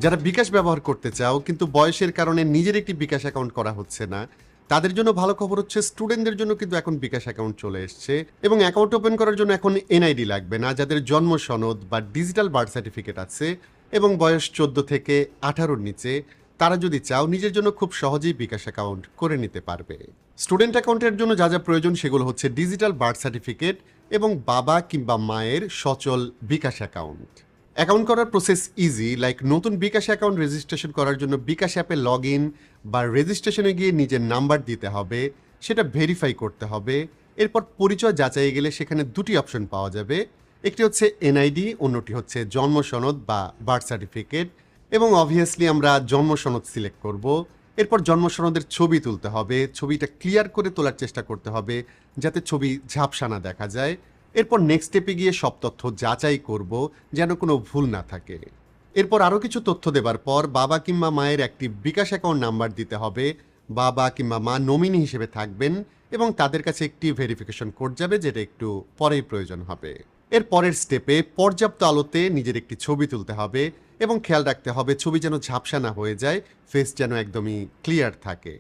যারা বিকাশ ব্যবহার করতে চাও কিন্তু বয়সের কারণে নিজের একটি বিকাশ অ্যাকাউন্ট করা হচ্ছে না, তাদের জন্য ভালো খবর হচ্ছে স্টুডেন্টদের জন্য কিন্তু এখন বিকাশ অ্যাকাউন্ট চলে এসছে এবং অ্যাকাউন্ট ওপেন করার জন্য এখন এনআইডি লাগবে না। যাদের জন্ম সনদ বা ডিজিটাল বার্থ সার্টিফিকেট আছে এবং বয়স 14 থেকে 18-র নিচে, তারা যদি চাও নিজের জন্য খুব সহজেই বিকাশ অ্যাকাউন্ট করে নিতে পারবে। স্টুডেন্ট অ্যাকাউন্টের জন্য যা যা প্রয়োজন সেগুলো হচ্ছে ডিজিটাল বার্থ সার্টিফিকেট এবং বাবা কিংবা মায়ের সচল বিকাশ অ্যাকাউন্ট। অ্যাকাউন্ট করার প্রসেস ইজি, লাইক নতুন বিকাশ অ্যাকাউন্ট রেজিস্ট্রেশন করার জন্য বিকাশ অ্যাপে লগ ইন বা রেজিস্ট্রেশনে গিয়ে নিজের নাম্বার দিতে হবে, সেটা ভেরিফাই করতে হবে। এরপর পরিচয় যাচাই গেলে সেখানে দুটি অপশন পাওয়া যাবে, একটি হচ্ছে এনআইডি, অন্যটি হচ্ছে জন্ম সনদ বা বার্থ সার্টিফিকেট। এবং অবভিয়াসলি আমরা জন্ম সনদ সিলেক্ট করব। এরপর জন্ম সনদের ছবি তুলতে হবে, ছবিটা ক্লিয়ার করে তোলার চেষ্টা করতে হবে যাতে ছবি ঝাপসা না দেখা যায়। এরপর নেক্সট স্টেপে গিয়ে সব তথ্য যাচাই করব যেন কোনো ভুল না থাকে। এরপর আরও কিছু তথ্য দেবার পর বাবা কিংবা মায়ের একটি বিকাশ অ্যাকাউন্ট নাম্বার দিতে হবে। বাবা কিংবা মা নমিনি হিসেবে থাকবেন এবং তাদের কাছে একটি ভেরিফিকেশন কোড যাবে, যেটা একটু পরেই প্রয়োজন হবে। এর পরের স্টেপে পর্যাপ্ত আলোতে নিজের একটি ছবি তুলতে হবে এবং খেয়াল রাখতে হবে ছবি যেন ঝাপসা না হয়ে যায়, ফেস যেন একদমই ক্লিয়ার থাকে।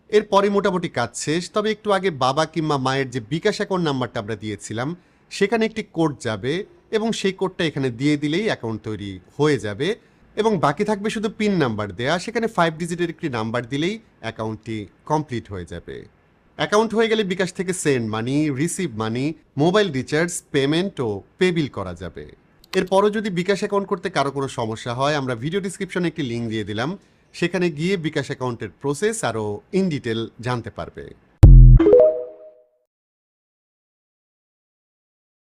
এরপরে মোটামুটি কাজ শেষ। তবে একটু আগে বাবা কিংবা মায়ের যে বিকাশ অ্যাকাউন্ট নাম্বারটা আমরা দিয়েছিলাম সেখানে একটি কোড যাবে এবং সেই কোডটা এখানে দিয়ে দিলেই অ্যাকাউন্ট তৈরি হয়ে যাবে এবং বাকি থাকবে শুধু পিন নাম্বার দেয়া। সেখানে 5 ডিজিটের একটি নাম্বার দিলেই অ্যাকাউন্টটি কমপ্লিট হয়ে যাবে। অ্যাকাউন্ট হয়ে গেলে বিকাশ থেকে সেন্ড মানি, রিসিভ মানি, মোবাইল রিচার্জ, পেমেন্ট ও পে বিল করা যাবে। এরপরও যদি বিকাশ অ্যাকাউন্ট করতে কারো কোনো সমস্যা হয়, আমরা ভিডিও ডিসক্রিপশনে একটি লিঙ্ক দিয়ে দিলাম, সেখানে গিয়ে বিকাশ অ্যাকাউন্টের প্রসেস আরও ইন ডিটেল জানতে পারবে।